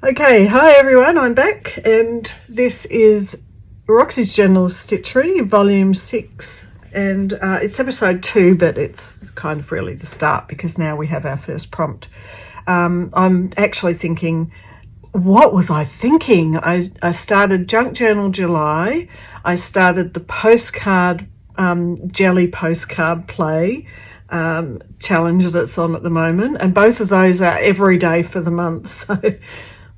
Okay, hi everyone, I'm back, and this is Roxy's Journal Stitchery, Volume 6, and it's episode 2, but it's kind of really the start because now we have our first prompt. I'm actually thinking, what was I thinking? I started Junk Journal July, I started the postcard, jelly postcard play challenge that's on at the moment, and both of those are every day for the month, so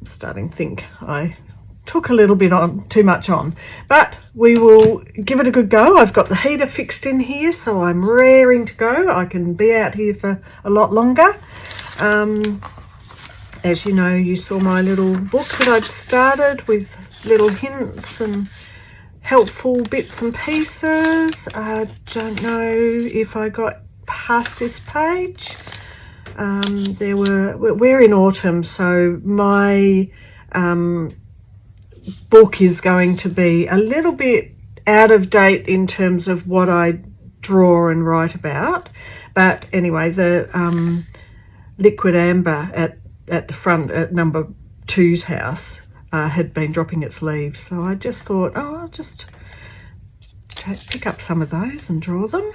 I'm starting to think I took a little bit on, too much on, but we will give it a good go. I've got the heater fixed in here, so I'm raring to go. I can be out here for a lot longer. As you know, you saw my little book that I'd started with little hints and helpful bits and pieces. I don't know if I got past this page. We're in autumn, so my book is going to be a little bit out of date in terms of what I draw and write about. But anyway, the liquid amber at the front at number 2's house had been dropping its leaves, so I just thought, oh, I'll just pick up some of those and draw them.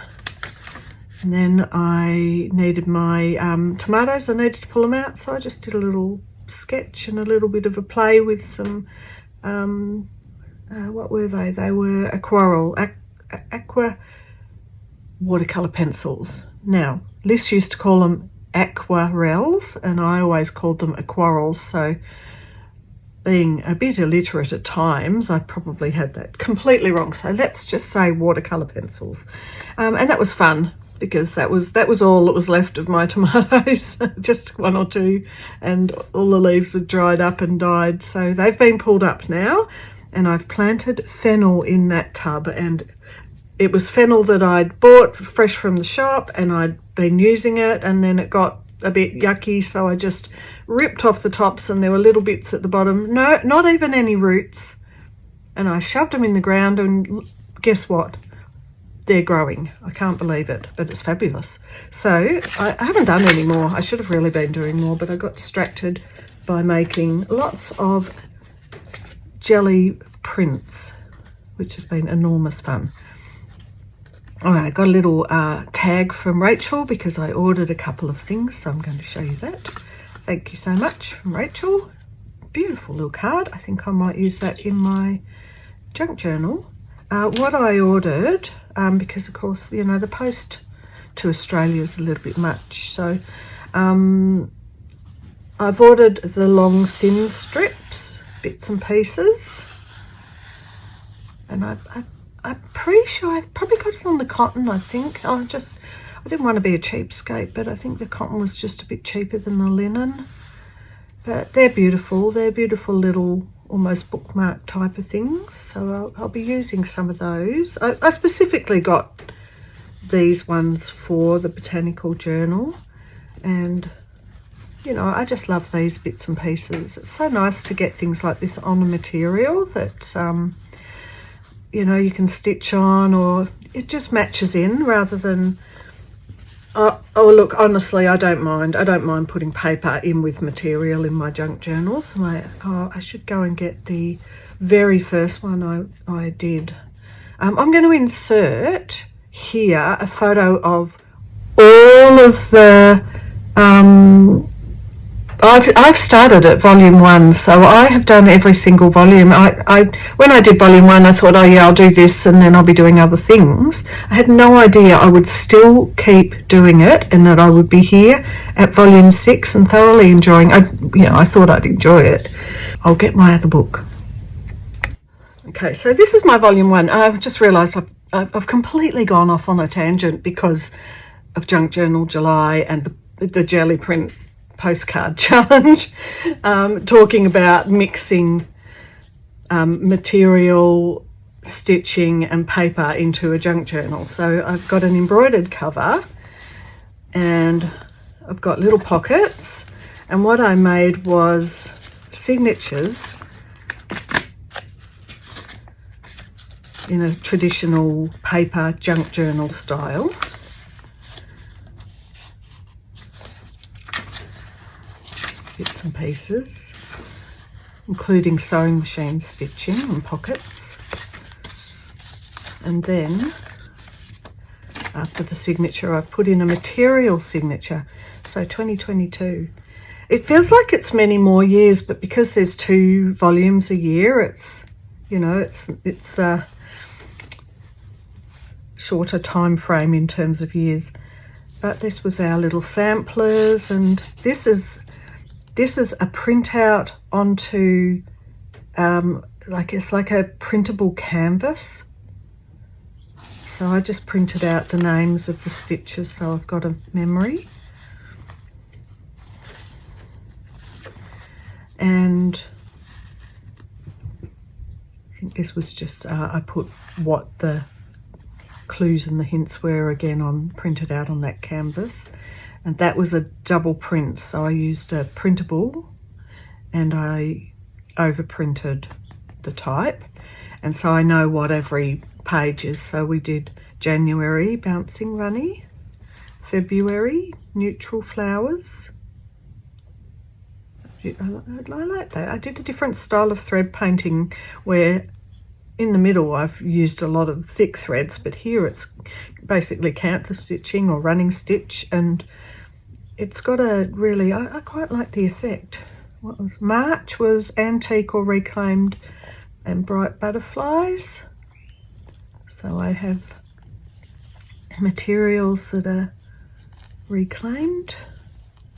And then I needed my tomatoes, I needed to pull them out, so I just did a little sketch and a little bit of a play with some, what were they? They were aqua watercolour pencils. Now, Liz used to call them aquarelles, and I always called them aquarels, so being a bit illiterate at times, I probably had that completely wrong. So let's just say watercolour pencils. And that was fun, because that was all that was left of my tomatoes, just one or two, and all the leaves had dried up and died, so they've been pulled up now, and I've planted fennel in that tub, and it was fennel that I'd bought fresh from the shop, and I'd been using it, and then it got a bit yucky, so I just ripped off the tops, and there were little bits at the bottom, no, not even any roots, and I shoved them in the ground, and guess what? They're growing. I can't believe it, but it's fabulous. So I haven't done any more. I should have really been doing more, but I got distracted by making lots of jelly prints, which has been enormous fun. All right, I got a little tag from Rachel because I ordered a couple of things, so I'm going to show you that. Thank you so much from Rachel. Beautiful little card. I think I might use that in my junk journal. What I ordered, because of course, you know, the post to Australia is a little bit much, so I've ordered the long thin strips, bits and pieces, and I'm pretty sure I've probably got it on the cotton. I think I didn't want to be a cheapskate, but I think the cotton was just a bit cheaper than the linen. But they're beautiful little almost bookmark type of things, so I'll be using some of those. I specifically got these ones for the botanical journal, and you know, I just love these bits and pieces. It's so nice to get things like this on a material that you know, you can stitch on, or it just matches in rather than oh look, honestly, I don't mind putting paper in with material in my junk journals. I should go and get the very first one I did. I'm going to insert here a photo of all of the I've started at volume 1, so I have done every single volume. When I did volume 1, I thought, oh yeah, I'll do this and then I'll be doing other things. I had no idea I would still keep doing it, and that I would be here at volume 6 and thoroughly enjoying. I thought I'd enjoy it. I'll get my other book. Okay, so this is my volume 1. I've just realised I've completely gone off on a tangent because of Junk Journal July and the jelly print postcard challenge, talking about mixing material, stitching and paper into a junk journal. So I've got an embroidered cover, and I've got little pockets, and what I made was signatures in a traditional paper junk journal style. Bits and pieces. including sewing machine stitching and pockets. And then after the signature, I've put in a material signature, so 2022. It feels like it's many more years, but because there's 2 volumes a year, it's, you know, it's a shorter time frame in terms of years. But this was our little samplers, and this is a printout onto it's like a printable canvas. So I just printed out the names of the stitches, so I've got a memory. And I think this was just, I put what the clues and the hints were again on, printed out on that canvas. And that was a double print, so I used a printable and I overprinted the type. And so I know what every page is. So we did January, bouncing runny, February, neutral flowers. I like that. I did a different style of thread painting where in the middle I've used a lot of thick threads, but here it's basically counter stitching or running stitch, and it's got a really, I quite like the effect. What was March was antique or reclaimed and bright butterflies. So I have materials that are reclaimed.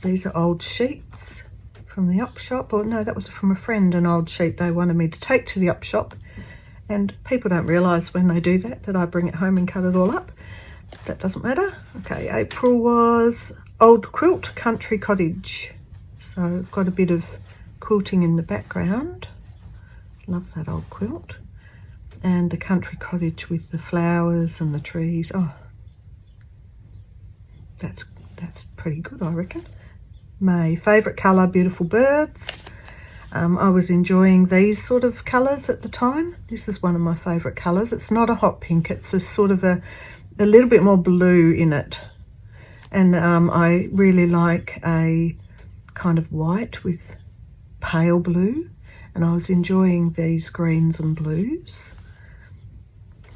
These are old sheets from the op shop, or no, that was from a friend, an old sheet they wanted me to take to the op shop, and people don't realise when they do that I bring it home and cut it all up. That doesn't matter. Okay, April was old quilt, country cottage. So I've got a bit of quilting in the background. Love that old quilt. And the country cottage with the flowers and the trees. Oh, that's pretty good, I reckon. May, favourite colour, beautiful birds. I was enjoying these sort of colours at the time. This is one of my favourite colours. It's not a hot pink, it's a sort of a little bit more blue in it. And I really like a kind of white with pale blue. And I was enjoying these greens and blues.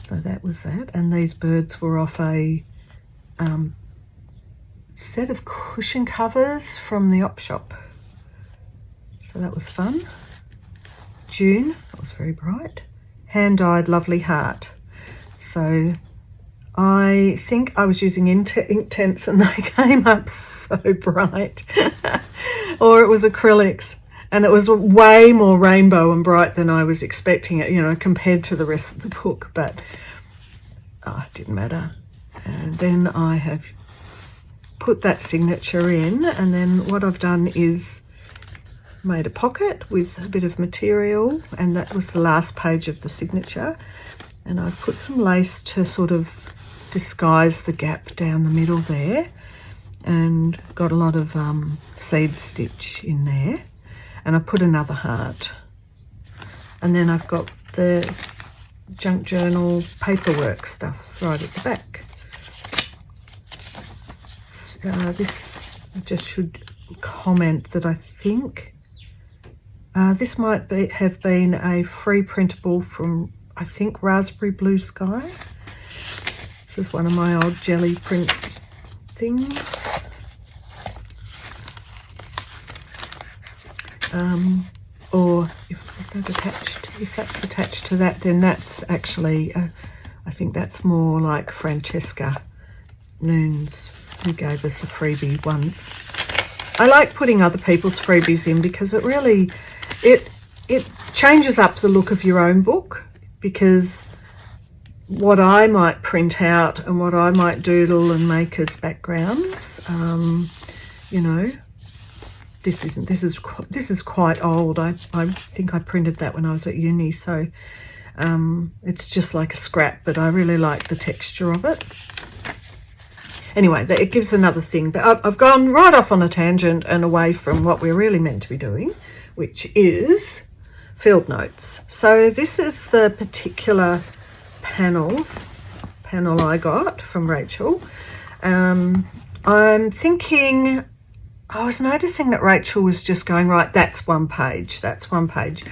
So that was that. And these birds were off a set of cushion covers from the op shop. So that was fun. June, that was very bright. Hand-dyed lovely heart. So I think I was using Inktense and they came up so bright. Or it was acrylics. And it was way more rainbow and bright than I was expecting it, you know, compared to the rest of the book. But it didn't matter. And then I have put that signature in, and then what I've done is made a pocket with a bit of material, and that was the last page of the signature. And I've put some lace to sort of disguise the gap down the middle there, and got a lot of seed stitch in there. And I put another heart. And then I've got the junk journal paperwork stuff right at the back. This, I just should comment that I think this might have been a free printable from, I think, Raspberry Blue Sky. This is one of my old jelly print things. Or if that's attached to that, then that's actually, I think that's more like Francesca Noons, who gave us a freebie once. I like putting other people's freebies in because it really, it changes up the look of your own book, because what I might print out and what I might doodle and make as backgrounds, you know, this is quite old. I think I printed that when I was at uni, so it's just like a scrap, but I really like the texture of it. Anyway, it gives another thing, but I've gone right off on a tangent and away from what we're really meant to be doing, which is field notes. So this is the particular panel I got from Rachel. I'm thinking I was noticing that Rachel was just going, right, that's one page, that's one page.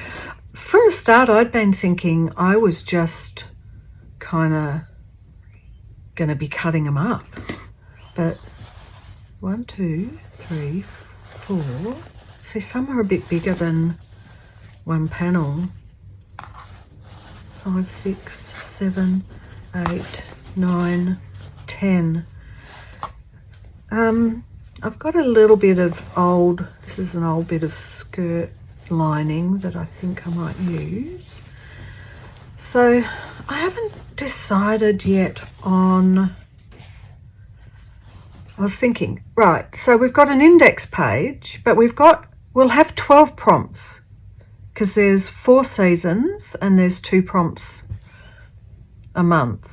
From the start, I'd been thinking I was just kind of going to be cutting them up. But 1, 2, 3, 4. See, some are a bit bigger than one panel. 5, 6, 7, 8, 9, 10. I've got a little bit of old, this is an old bit of skirt lining that I think I might use. So I haven't decided yet on, I was thinking, right, so we've got an index page, but we'll have 12 prompts because there's 4 seasons and there's 2 prompts a month.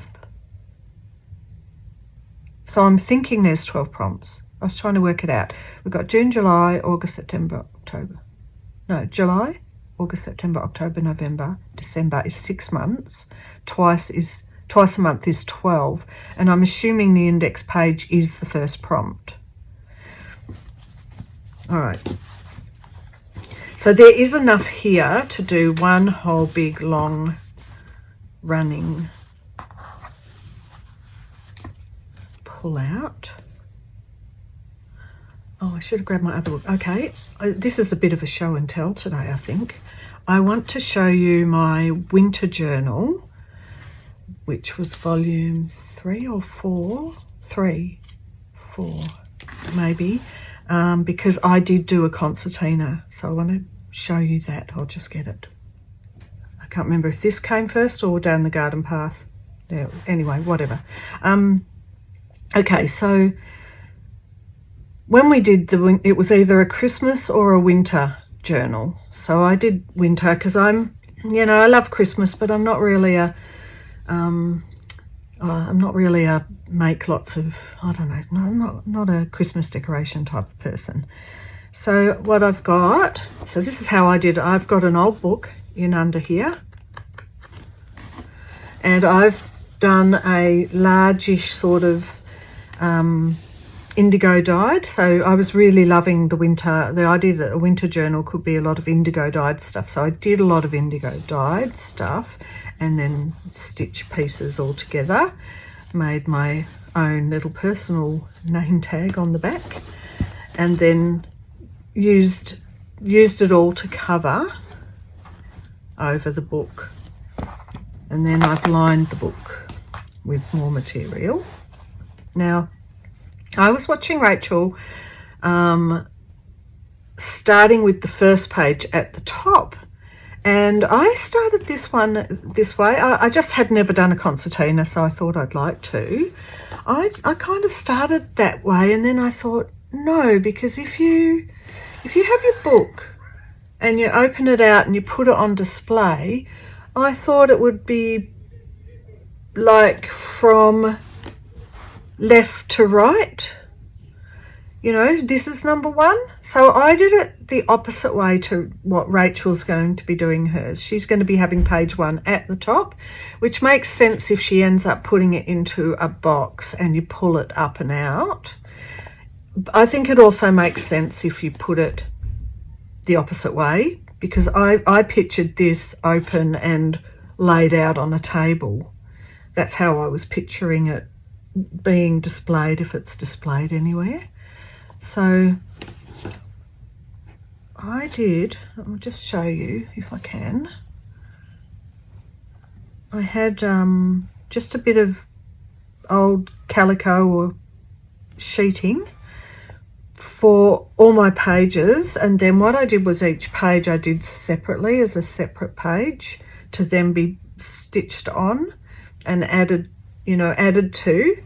So I'm thinking there's 12 prompts. I was trying to work it out. We've got June, July, August, September, October. No, July, August, September, October, November, December is 6 months. Twice a month is 12. And I'm assuming the index page is the first prompt. All right. So there is enough here to do one whole big long running pull out. Oh, I should have grabbed my other book. Okay, this is a bit of a show and tell today, I think. I want to show you my winter journal, which was volume 3 or 4? 3, 4, maybe, because I did do a concertina. So I want to show you that. I'll just get it. I can't remember if this came first or down the garden path. Yeah, anyway, whatever. Okay, so when we did it was either a Christmas or a winter journal. So I did winter because I love Christmas, but I'm not really a make lots of, I don't know, no, I'm not a Christmas decoration type of person. So what I've got, so this is how I did it. I've got an old book in under here, and I've done a largish sort of indigo dyed. So I was really loving the idea that a winter journal could be a lot of indigo dyed stuff. So I did a lot of indigo dyed stuff and then stitch pieces all together, made my own little personal name tag on the back, and then used it all to cover over the book. And then I've lined the book with more material. Now, I was watching Rachel starting with the first page at the top, and I started this one this way. I just had never done a concertina, so I thought I'd like to. I kind of started that way, and then I thought, no, because if you have your book and you open it out and you put it on display, I thought it would be like from left to right. This is number 1. So I did it the opposite way to what Rachel's going to be doing hers. She's going to be having page 1 at the top, which makes sense if she ends up putting it into a box and you pull it up and out. I think it also makes sense if you put it the opposite way, because I pictured this open and laid out on a table. That's how I was picturing it being displayed, if it's displayed anywhere. So I'll just show you if I can. I had just a bit of old calico or sheeting for all my pages, and then what I did was each page I did separately as a separate page to then be stitched on and added to.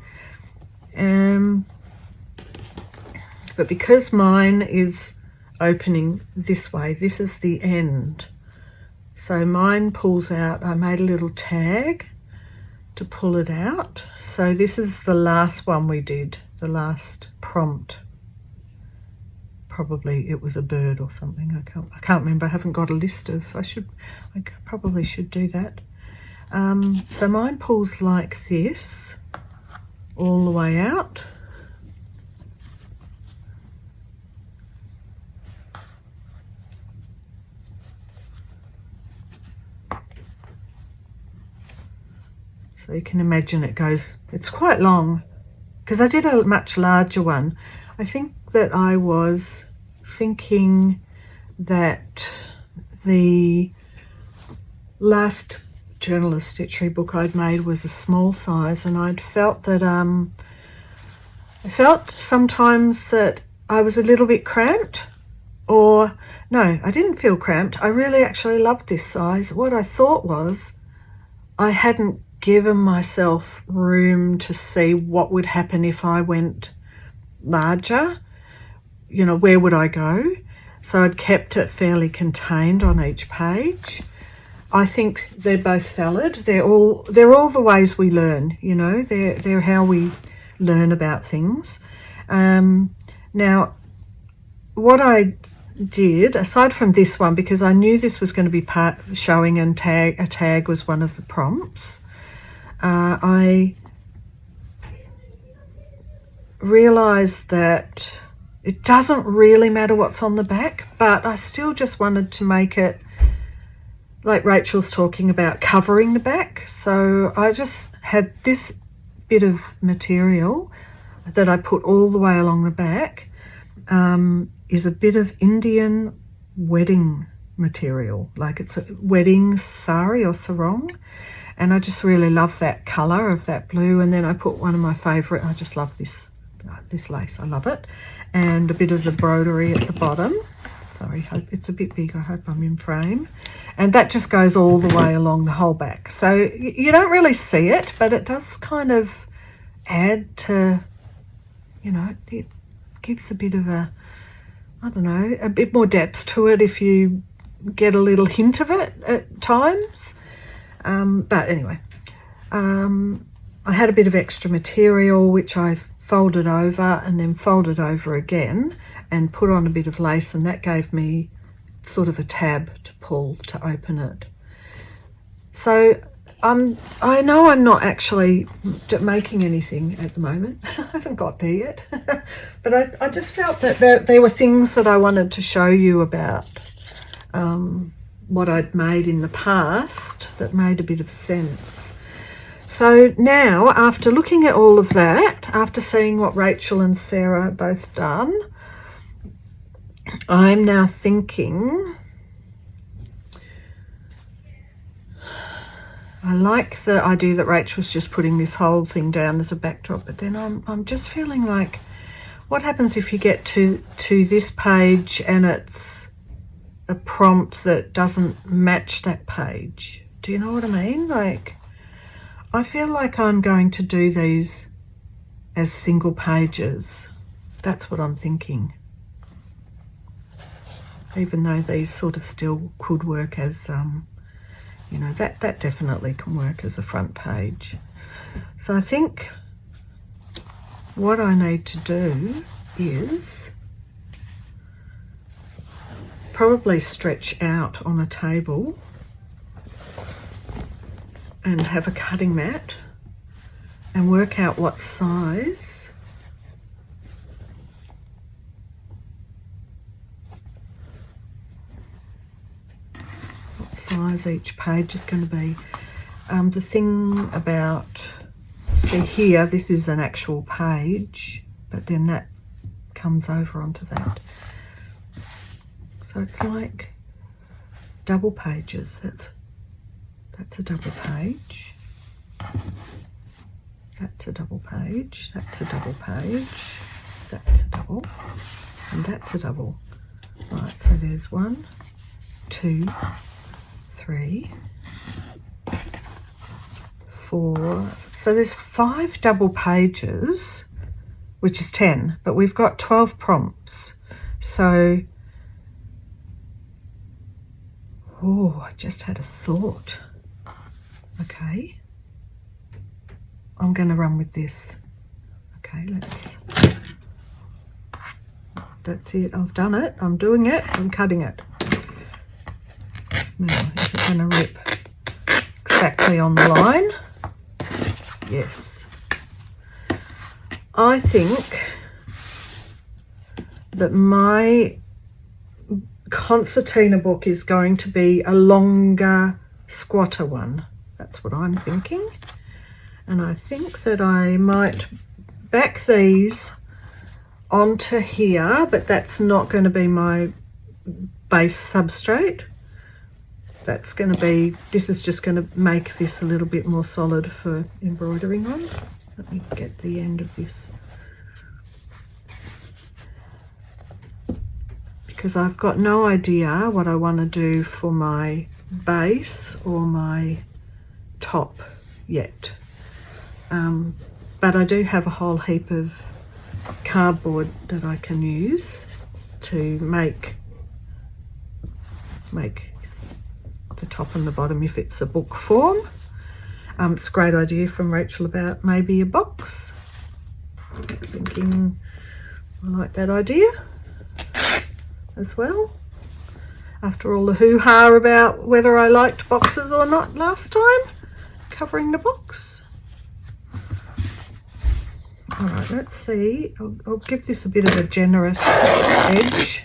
But because mine is opening this way, this is the end. So mine pulls out. I made a little tag to pull it out. So this is the last one we did, the last prompt. Probably it was a bird or something. I can't remember. I haven't got a list of. I probably should do that. So mine pulls like this all the way out. So you can imagine it's quite long, because I did a much larger one. I think that I was thinking that the last journalist stitchery book I'd made was a small size, and I'd felt that I felt sometimes that I was a little bit cramped, or no, I didn't feel cramped. I really actually loved this size. What I thought was I hadn't given myself room to see what would happen if I went larger. You know, where would I go? So I'd kept it fairly contained on each page. I think they're both valid. They're all the ways we learn, you know, they're how we learn about things. Now, what I did, aside from this one, because I knew this was going to be showing and a tag was one of the prompts, I realised that it doesn't really matter what's on the back, but I still just wanted to make it like Rachel's talking about, covering the back. So I just had this bit of material that I put all the way along the back, is a bit of Indian wedding material, like it's a wedding sari or sarong, and I just really love that colour of that blue. And then I put one of my favourite, I just love this lace, I love it, and a bit of the broderie at the bottom. Sorry, it's a bit big, I hope I'm in frame. And that just goes all the way along the whole back. So you don't really see it, but it does kind of add to, you know, it gives a bit of a, I don't know, a bit more depth to it if you get a little hint of it at times. But anyway, I had a bit of extra material which I folded over and then folded over again and put on a bit of lace, and that gave me sort of a tab to pull to open it. So I know I'm not actually making anything at the moment. I haven't got there yet. But I just felt that there were things that I wanted to show you about what I'd made in the past that made a bit of sense. So now, after looking at all of that, after seeing what Rachel and Sarah both done, I'm now thinking, I like the idea that Rachel's just putting this whole thing down as a backdrop, but then I'm just feeling like, what happens if you get to this page and it's a prompt that doesn't match that page? Do you know what I mean? Like, I feel like I'm going to do these as single pages. That's what I'm thinking. Even though these sort of still could work as, you know, that definitely can work as a front page. So I think what I need to do is probably stretch out on a table and have a cutting mat and work out what size each page is going to be. The thing about, see here, this is an actual page, but then that comes over onto that. So it's like double pages. That's a double page. That's a double page. That's a double page. That's a double. And that's a double. Right, so there's 1, 2, 3, 4. So there's 5 double pages, which is 10, but we've got 12 prompts. So, oh, I just had a thought. Okay, I'm going to run with this. Okay, that's it. I've done it. I'm doing it. I'm cutting it. Now, is it going to rip exactly on the line? Yes. I think that my concertina book is going to be a longer, squatter one. That's what I'm thinking. And I think that I might back these onto here, but that's not going to be my base substrate. That's going to be, this is just going to make this a little bit more solid for embroidering on. Let me get the end of this, because I've got no idea what I want to do for my base or my top yet. But I do have a whole heap of cardboard that I can use to make the top and the bottom if it's a book form. It's a great idea from Rachel about maybe a box. Thinking I like that idea as well. After all the hoo-ha about whether I liked boxes or not last time, covering the box. All right, let's see. I'll give this a bit of a generous edge.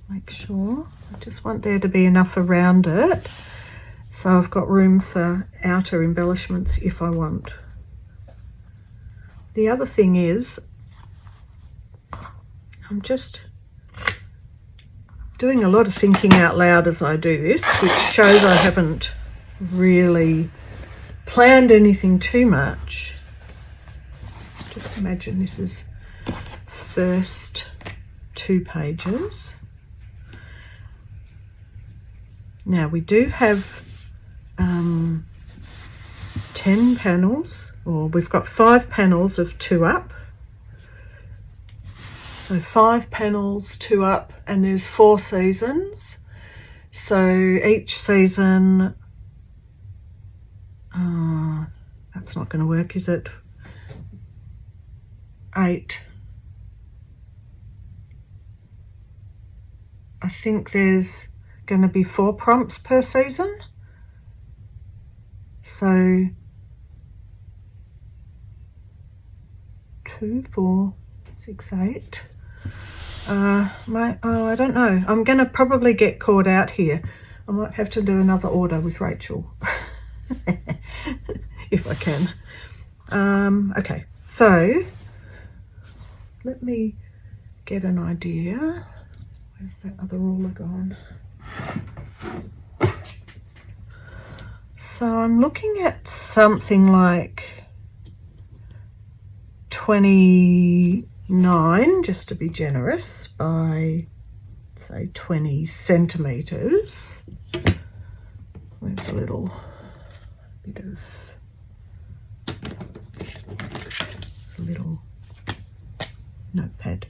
Make sure, I just want there to be enough around it so I've got room for outer embellishments if I want. The other thing is, I'm just doing a lot of thinking out loud as I do this, which shows I haven't really planned anything too much. Just imagine this is first 2 pages. Now we do have 10 panels, or we've got 5 panels of 2 up. So 5 panels, 2 up, and there's 4 seasons. So each season, that's not going to work, is it? 8. I think there's going to be 4 prompts per season. So 2, 4, 6, 8. I don't know. I'm going to probably get caught out here. I might have to do another order with Rachel if I can. Okay, so let me get an idea. Where's that other ruler gone? So I'm looking at something like 29, just to be generous, by say 20 centimetres. Where's a little bit of a little notepad.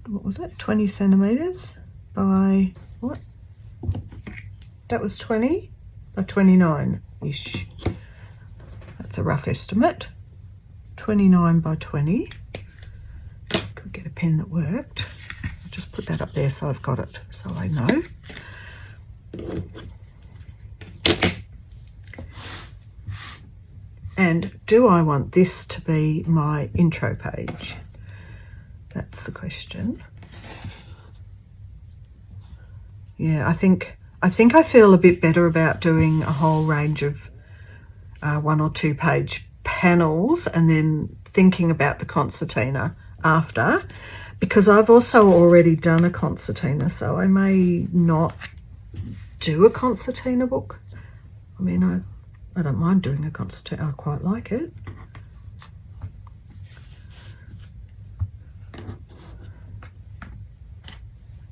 What was it? 20 centimetres by what? That was 20 by 29-ish. That's a rough estimate. 29 by 20. Could get a pen that worked. I'll just put that up there so I've got it, so I know. And do I want this to be my intro page? That's the question. Yeah, I think I feel a bit better about doing a whole range of 1 or 2 page panels and then thinking about the concertina after, because I've also already done a concertina, so I may not do a concertina book. I mean, I don't mind doing a concertina. I quite like it.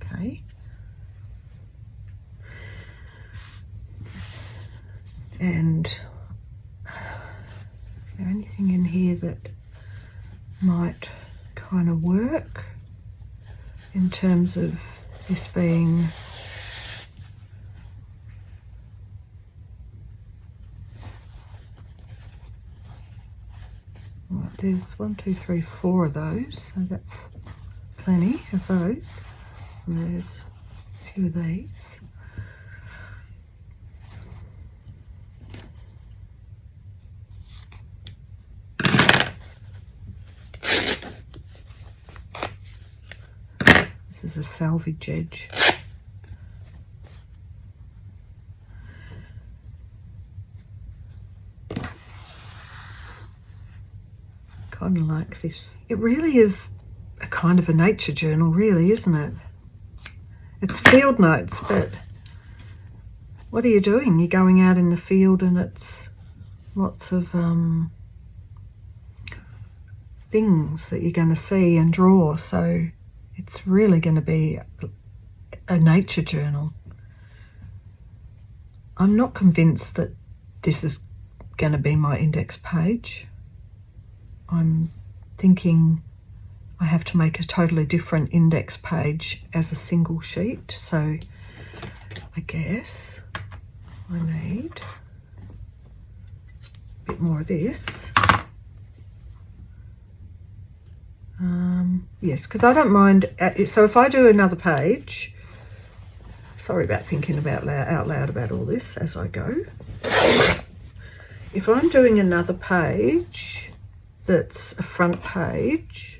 Okay. And is there anything in here that might kind of work in terms of this being right? There's 1, 2, 3, 4 of those, so that's plenty of those. And there's a few of these. This is a salvage edge. kind of like this. It really is a kind of a nature journal, really, isn't it? It's field notes, but what are you doing? You're going out in the field and it's lots of things that you're going to see and draw. So it's really going to be a nature journal. I'm not convinced that this is going to be my index page. I'm thinking I have to make a totally different index page as a single sheet. So I guess I need a bit more of this. Yes, because I don't mind. So if I do another page, sorry about thinking out loud about all this as I go. If I'm doing another page that's a front page,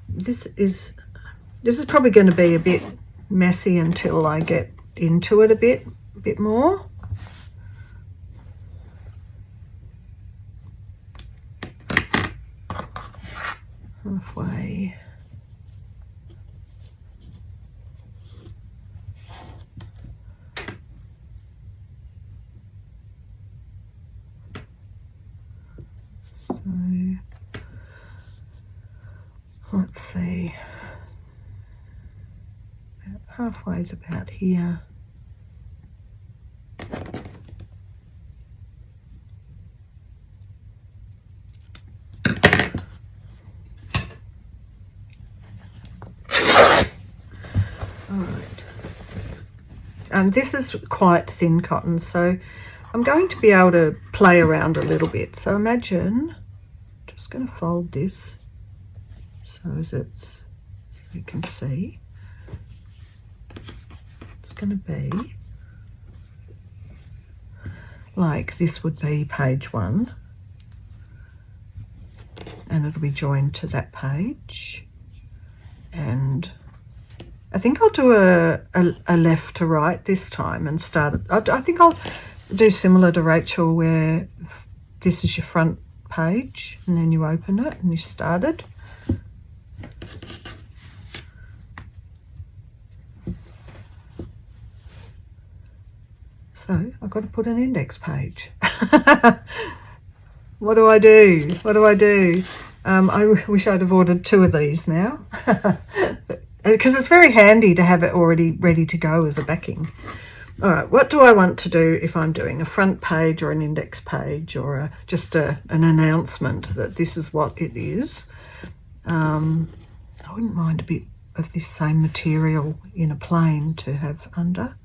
this is probably going to be a bit messy until I get into it a bit more. Halfway. So let's see. About halfway's about here. And this is quite thin cotton, so I'm going to be able to play around a little bit. So imagine, just going to fold this so so you can see. It's going to be like this would be page 1, and it'll be joined to that page. And I think I'll do a left to right this time and start it. I think I'll do similar to Rachel, where this is your front page and then you open it and you started. So I've got to put an index page. What do I do? What do I do? I wish I'd have ordered 2 of these now. Because it's very handy to have it already ready to go as a backing. All right, what do I want to do if I'm doing a front page or an index page or just an announcement that this is what it is? I wouldn't mind a bit of this same material in a plain to have under.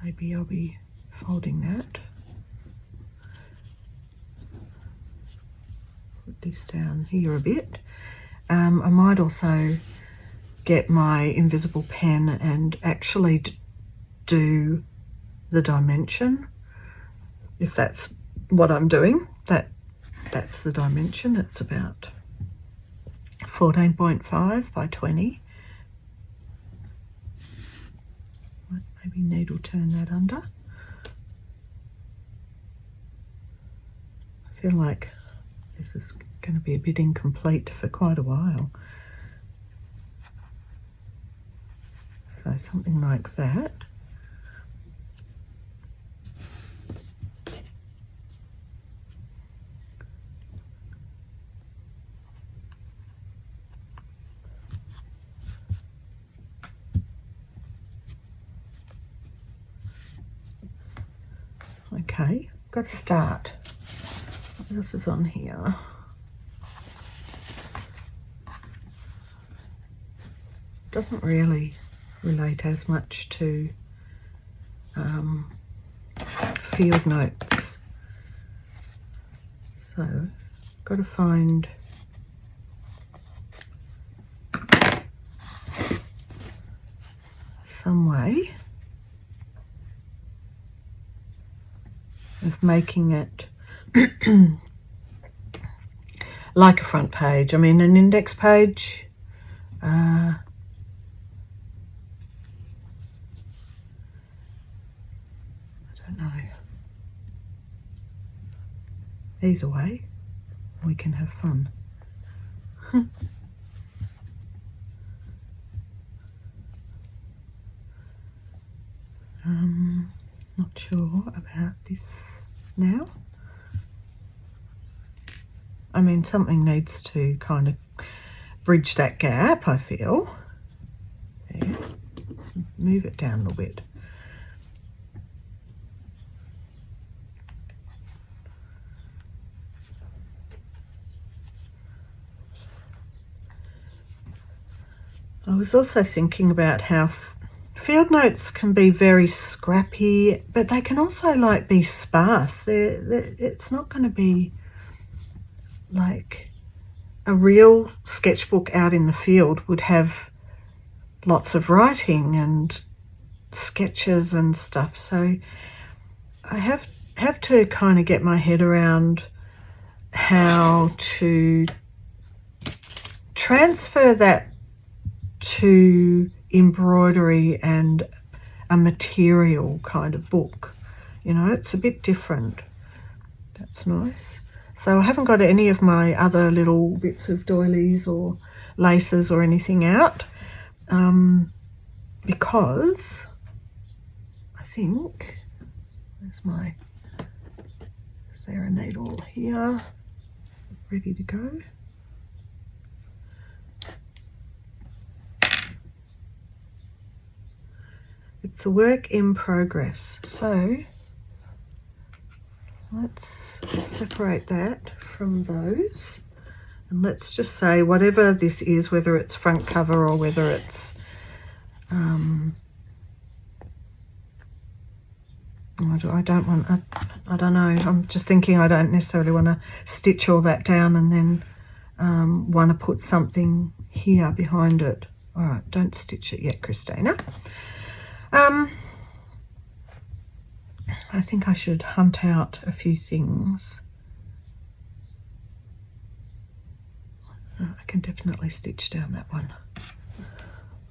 Maybe I'll be folding that. Put this down here a bit. I might also get my invisible pen and actually do the dimension, if that's what I'm doing. That's the dimension. It's about 14.5 by 20. Maybe needle turn that under. I feel like this is going to be a bit incomplete for quite a while. So something like that. Okay, got to start. What else is on here? Doesn't really relate as much to field notes. So, got to find some way of making it like a front page. I mean, an index page, Either way, we can have fun. Not sure about this now. I mean, something needs to kind of bridge that gap, I feel. There. Move it down a little bit. I was also thinking about how field notes can be very scrappy, but they can also like be sparse. It's not going to be like a real sketchbook out in the field would have lots of writing and sketches and stuff. So I have to kind of get my head around how to transfer that to embroidery and a material kind of book. You know, it's a bit different. That's nice. So I haven't got any of my other little bits of doilies or laces or anything out, because I think, is there a needle here ready to go? It's a work in progress. So let's separate that from those, and let's just say whatever this is, whether it's front cover or whether it's I don't know, I'm just thinking I don't necessarily want to stitch all that down and then want to put something here behind it. All right, don't stitch it yet, Christina. I think I should hunt out a few things. I can definitely stitch down that one.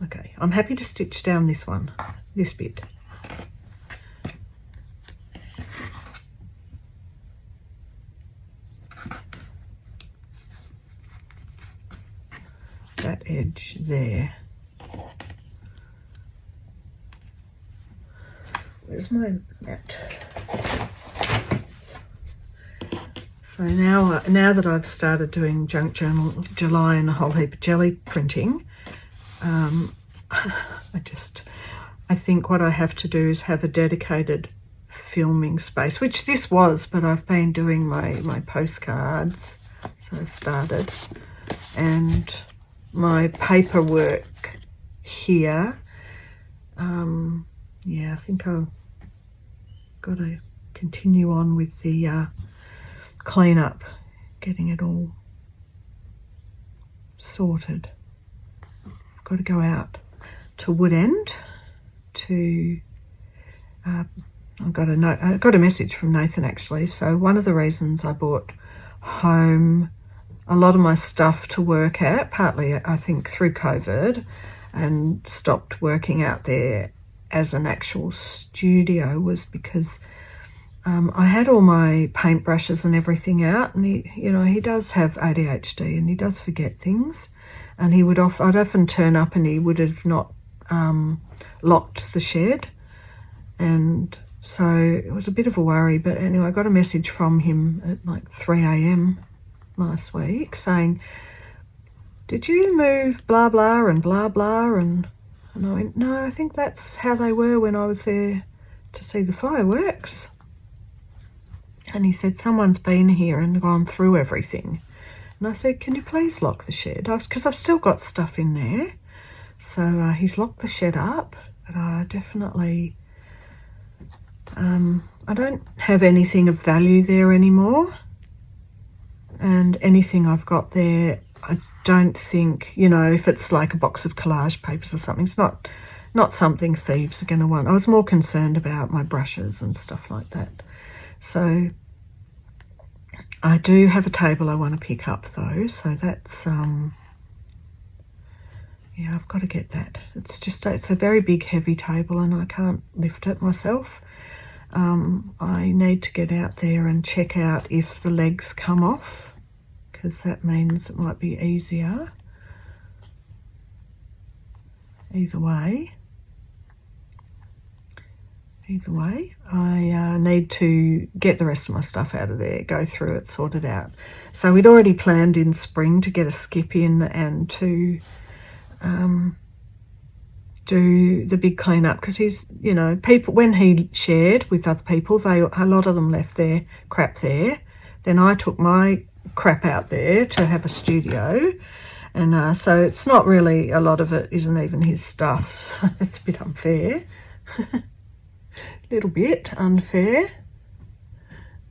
Okay, I'm happy to stitch down this one, this bit. That edge there. Where's my mat? So now that I've started doing Junk Journal July and a whole heap of jelly printing, I think what I have to do is have a dedicated filming space, which this was, but I've been doing my postcards, so I've started, and my paperwork here. Yeah, I think I've got to continue on with the cleanup, getting it all sorted. I've got to go out to Woodend to I got a message from Nathan actually. So one of the reasons I bought home a lot of my stuff to work at, partly I think through COVID, and stopped working out there as an actual studio, was because I had all my paintbrushes and everything out, and he does have ADHD and he does forget things, and I'd often turn up and he would have not locked the shed, and so it was a bit of a worry. But anyway, I got a message from him at like 3 a.m. last week saying, did you move blah blah and blah blah? And I went, no, I think that's how they were when I was there to see the fireworks. And he said, someone's been here and gone through everything. And I said, can you please lock the shed? Because I've still got stuff in there. So he's locked the shed up, but I definitely, I don't have anything of value there anymore. And anything I've got there, I don't think, if it's like a box of collage papers or something, it's not something thieves are going to want. I was more concerned about my brushes and stuff like that. So I do have a table I want to pick up though, so that's yeah, I've got to get that. It's a very big heavy table and I can't lift it myself. I need to get out there and check out if the legs come off, because that means it might be easier. Either way, I need to get the rest of my stuff out of there, go through it, sort it out. So we'd already planned in spring to get a skip in and to do the big cleanup, because he's, you know, people, when he shared with other people, a lot of them left their crap there. Then I took my crap out there to have a studio, and so it's not really, a lot of it isn't even his stuff, so it's a bit unfair. Little bit unfair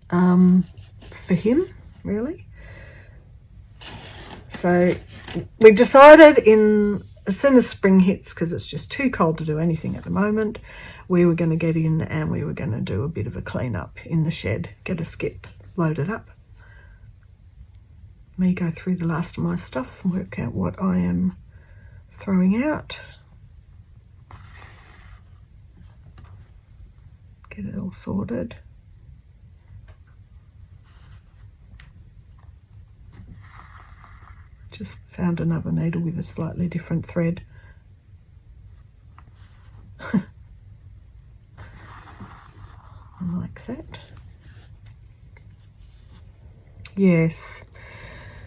for him, really. So we decided as soon as spring hits, because it's just too cold to do anything at the moment, we were going to get in and we were going to do a bit of a clean up in the shed, get a skip loaded up. Me go through the last of my stuff and work out what I am throwing out. Get it all sorted. Just found another needle with a slightly different thread. I like that. Yes.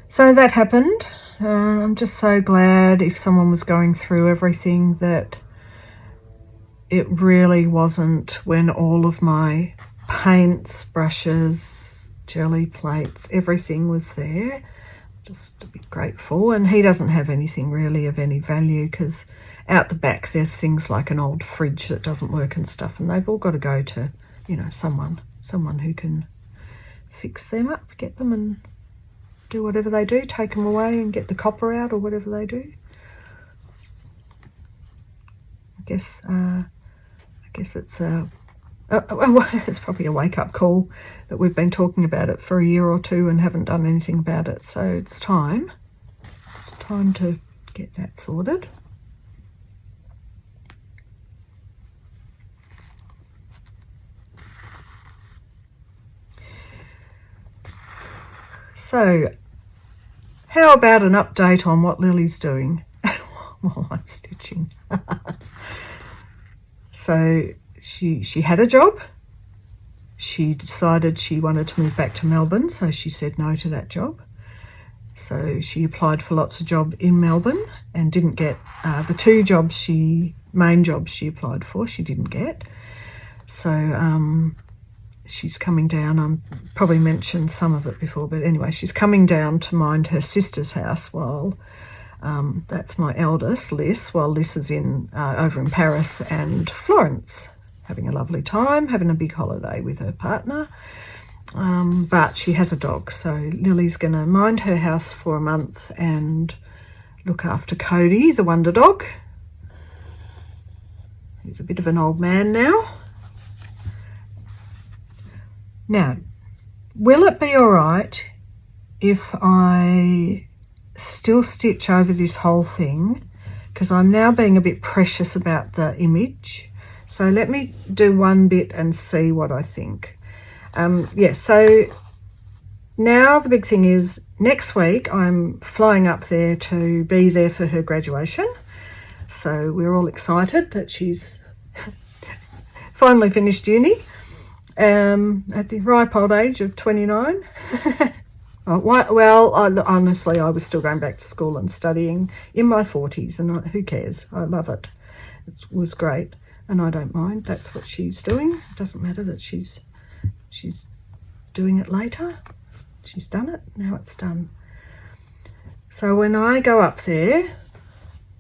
So that happened. I'm just so glad, if someone was going through everything, that it really wasn't when all of my paints, brushes, jelly plates, everything was there. Just a bit grateful. And he doesn't have anything really of any value, because out the back there's things like an old fridge that doesn't work and stuff, and they've all got to go to, you know, someone who can fix them up, get them and do whatever they do, take them away and get the copper out or whatever they do. I guess it's it's probably a wake-up call that we've been talking about it for a year or two and haven't done anything about it. So it's time to get that sorted. So how about an update on what Lily's doing while I'm stitching? So she had a job. She decided she wanted to move back to Melbourne, so she said no to that job. So she applied for lots of jobs in Melbourne and didn't get the two main jobs she applied for, she didn't get. So she's coming down. I probably mentioned some of it before, but anyway, she's coming down to mind her sister's house while that's my eldest, Liz, while Liz is over in Paris and Florence, having a lovely time, having a big holiday with her partner. But she has a dog, so Lily's going to mind her house for a month and look after Cody, the wonder dog. He's a bit of an old man now. Now, will it be all right if I still stitch over this whole thing? Because I'm now being a bit precious about the image. So let me do one bit and see what I think. So now the big thing is, next week I'm flying up there to be there for her graduation. So we're all excited that she's finally finished uni at the ripe old age of 29. Honestly, I was still going back to school and studying in my 40s, and who cares? I love it. It was great, and I don't mind. That's what she's doing. It doesn't matter that she's doing it later. She's done it. Now it's done. So when I go up there,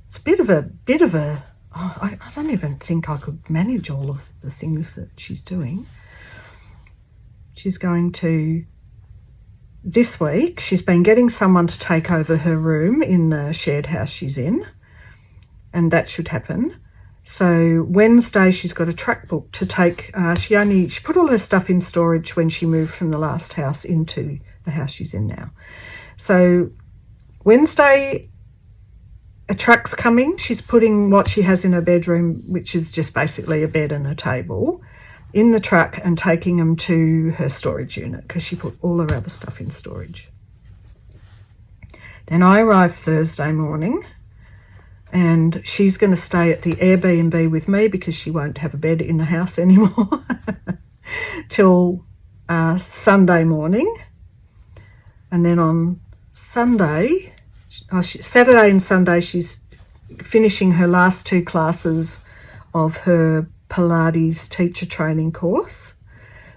it's a bit of a. I don't even think I could manage all of the things that she's doing. She's going to. This week, she's been getting someone to take over her room in the shared house she's in, and that should happen. So Wednesday, she's got a track book to take. She put all her stuff in storage when she moved from the last house into the house she's in now. So Wednesday, a truck's coming. She's putting what she has in her bedroom, which is just basically a bed and a table, in the truck and taking them to her storage unit because she put all her other stuff in storage. Then I arrive Thursday morning, and she's going to stay at the Airbnb with me because she won't have a bed in the house anymore till Sunday morning. And then on Saturday and Sunday, she's finishing her last 2 classes of her Pilates teacher training course.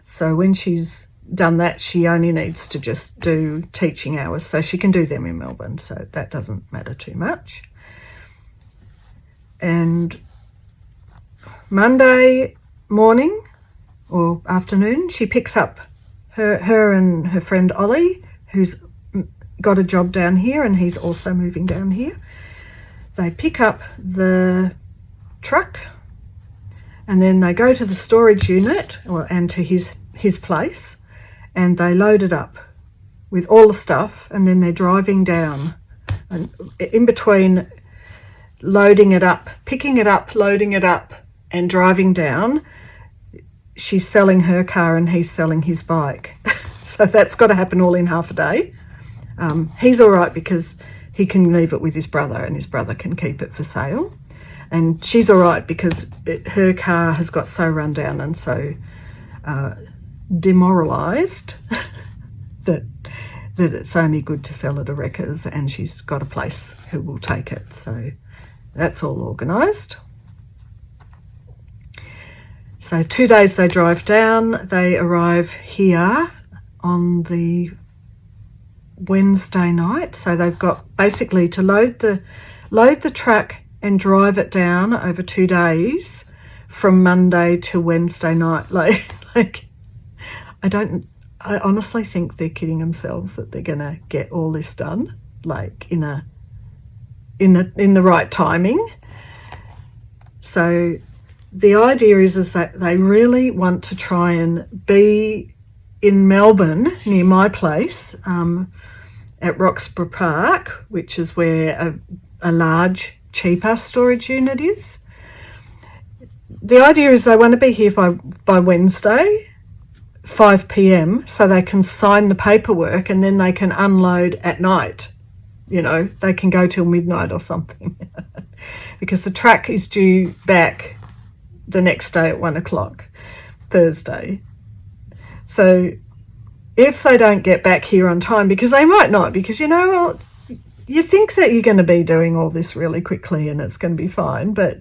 So when she's done that, she only needs to just do teaching hours, so she can do them in Melbourne, so that doesn't matter too much. And Monday morning or afternoon, she picks up her and her friend Ollie, who's got a job down here and he's also moving down here. They pick up the truck and then they go to the storage unit and to his place, and they load it up with all the stuff, and then they're driving down. And in between loading it up, picking it up, loading it up and driving down, she's selling her car and he's selling his bike. So that's got to happen all in half a day. He's all right because he can leave it with his brother and his brother can keep it for sale. And she's all right because her car has got so run down and so demoralised that it's only good to sell at a wreckers, and she's got a place who will take it. So that's all organised. So 2 days they drive down. They arrive here on the Wednesday night. So they've got basically to load the truck and drive it down over 2 days from Monday to Wednesday night. Like I honestly think they're kidding themselves that they're going to get all this done, like in the right timing. So the idea is that they really want to try and be in Melbourne near my place at Roxburgh Park, which is where a large, cheaper storage unit is. The idea is they want to be here by Wednesday, 5 p.m, so they can sign the paperwork and then they can unload at night. You know, they can go till midnight or something because the truck is due back the next day at 1 o'clock, Thursday. So if they don't get back here on time, because they might not, because, you know, you think that you're going to be doing all this really quickly and it's going to be fine, but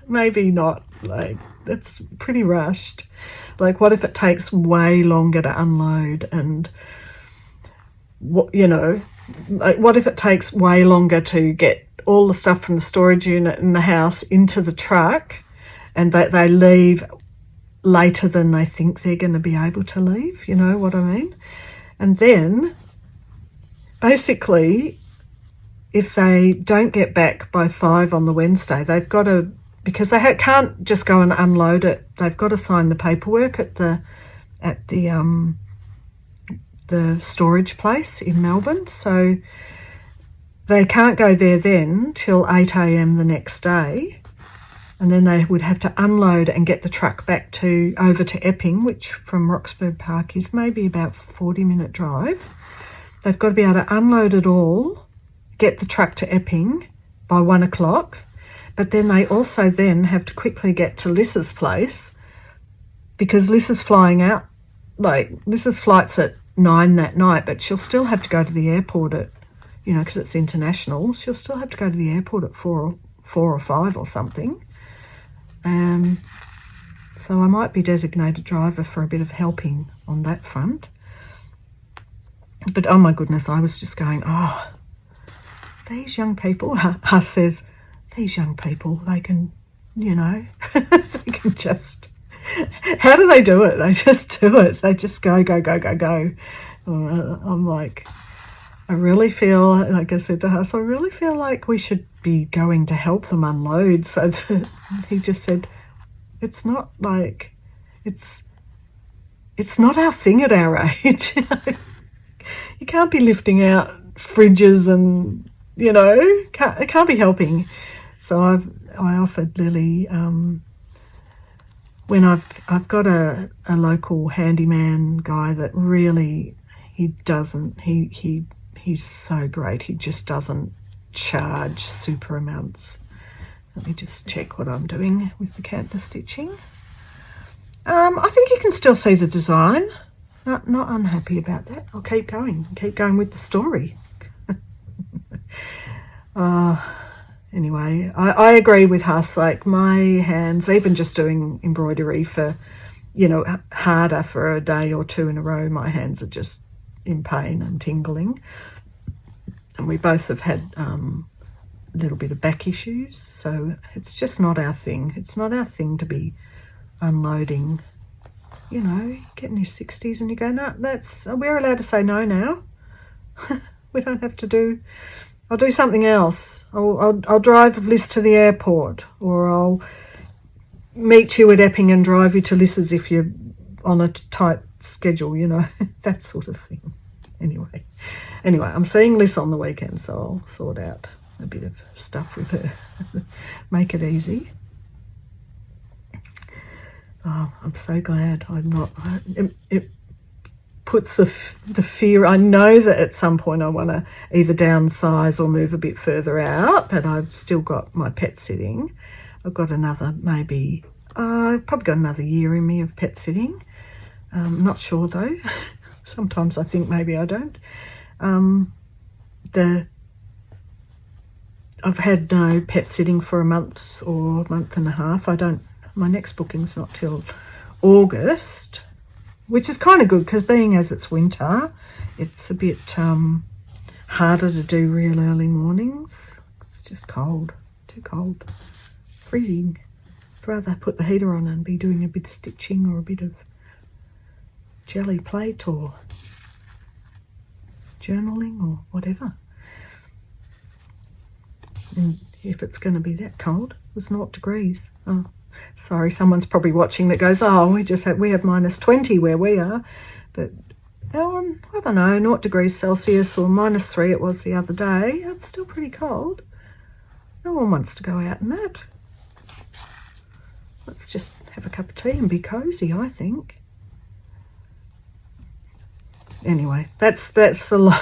maybe not. Like, that's pretty rushed. Like, what if it takes way longer to unload? And what, you know, like, what if it takes way longer to get all the stuff from the storage unit in the house into the truck, and that they leave later than they think they're going to be able to leave? You know what I mean? And then basically, if they don't get back by 5 on the Wednesday, they've got to, because they can't just go and unload it, they've got to sign the paperwork at the storage place in Melbourne. So they can't go there then till 8 a.m. the next day, and then they would have to unload and get the truck back over to Epping, which from Roxburgh Park is maybe about a 40-minute drive. They've got to be able to unload it all, get the truck to Epping by 1 o'clock, but then they also then have to quickly get to Liz's place, because Liz is flying out, like Liz's flight's at 9 that night, but she'll still have to go to the airport at, you know, because it's international, she'll still have to go to the airport at 4 or 5 or something. So I might be designated driver for a bit of helping on that front. But oh my goodness, I was just going, oh, these young people, Huss says, these young people, they can, you know, they can just, how do they do it? They just do it. They just go. I'm like, I really feel, like I said to Huss, I really feel like we should be going to help them unload. So he just said, it's not like, it's not our thing at our age. You can't be lifting out fridges and, you know, it can't be helping. So I offered Lily when I've got a local handyman guy that really, he's so great. He just doesn't charge super amounts. Let me just check what I'm doing with the canvas stitching. I think you can still see the design. Not unhappy about that. I'll keep going with the story. Anyway, I agree with Huss. Like, my hands, even just doing embroidery for, harder for a day or two in a row, my hands are just in pain and tingling. And we both have had a little bit of back issues, so it's just not our thing. It's not our thing to be unloading. Get in your 60s and you go, no, we're allowed to say no now. We don't have to do. I'll do something else. I'll drive Liz to the airport, or I'll meet you at Epping and drive you to Liz's if you're on a tight schedule, that sort of thing. Anyway, I'm seeing Liz on the weekend, so I'll sort out a bit of stuff with her. Make it easy. Oh, I'm so glad I'm not. It puts the fear. I know that at some point I want to either downsize or move a bit further out, but I've still got my pet sitting. I've got another, I've probably got another year in me of pet sitting. Not sure though. Sometimes I think maybe I don't. I've had no pet sitting for a month or a month and a half. My next booking's not till August, which is kind of good because being as it's winter, it's a bit harder to do real early mornings. It's just cold, too cold, freezing. I'd rather put the heater on and be doing a bit of stitching or a bit of jelly plate or journaling or whatever. And if it's going to be that cold, it was 0 degrees. Oh, sorry, someone's probably watching that goes, oh, we have -20 where we are. But I don't know, 0 degrees Celsius or -3 it was the other day. It's still pretty cold. No one wants to go out in that. Let's just have a cup of tea and be cozy, I think. Anyway, that's the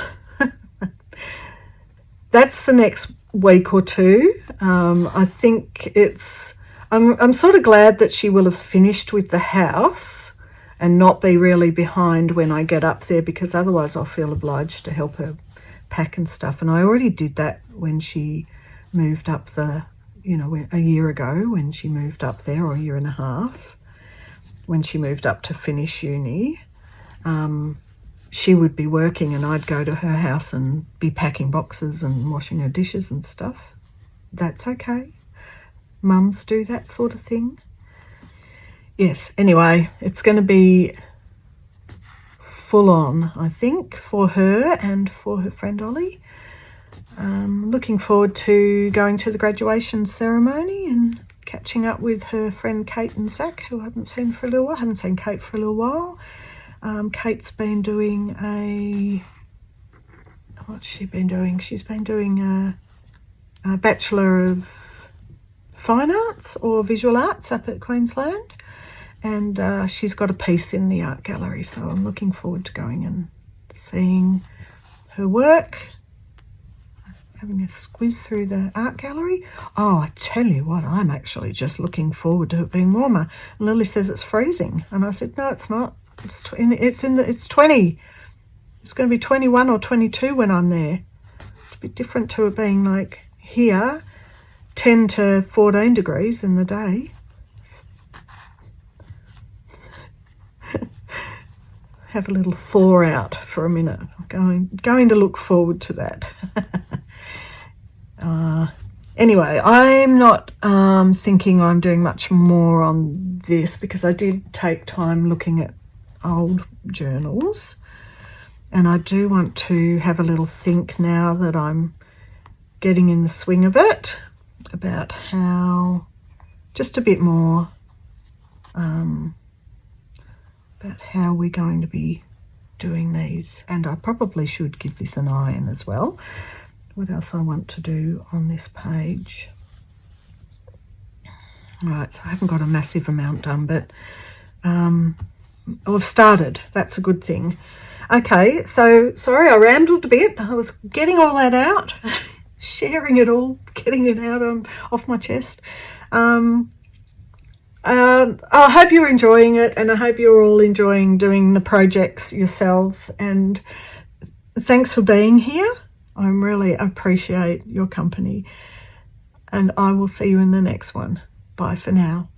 that's the next week or two. I think I'm sort of glad that she will have finished with the house and not be really behind when I get up there, because otherwise I'll feel obliged to help her pack and stuff. And I already did that when she moved up a year ago when she moved up there, or a year and a half, when she moved up to finish uni. She would be working and I'd go to her house and be packing boxes and washing her dishes and stuff. That's okay. Mums do that sort of thing. Yes, anyway, it's going to be full on, I think, for her and for her friend Ollie. Looking forward to going to the graduation ceremony and catching up with her friend Kate and Zach, who I haven't seen for a little while. I haven't seen Kate for a little while. Kate's been doing what's she been doing? She's been doing a Bachelor of Fine Arts or Visual Arts up at Queensland, and she's got a piece in the art gallery, so I'm looking forward to going and seeing her work, having a squiz through the art gallery. Oh, I tell you what, I'm actually just looking forward to it being warmer. Lily says it's freezing, and I said, no, it's not. It's 20. It's going to be 21 or 22 when I'm there. It's a bit different to it being like here, 10 to 14 degrees in the day. Have a little thaw out for a minute. I'm going to look forward to that. Anyway, I'm not thinking I'm doing much more on this, because I did take time looking at old journals, and I do want to have a little think now that I'm getting in the swing of it, about how, just a bit more about how we're going to be doing these. And I probably should give this an iron as well. What else I want to do on this page? Right, so I haven't got a massive amount done, but I've started. That's a good thing. Okay, so sorry I rambled a bit. I was getting all that out, sharing it all, getting it out off my chest. I hope you're enjoying it, and I hope you're all enjoying doing the projects yourselves. And thanks for being here. I really appreciate your company, and I will see you in the next one. Bye for now.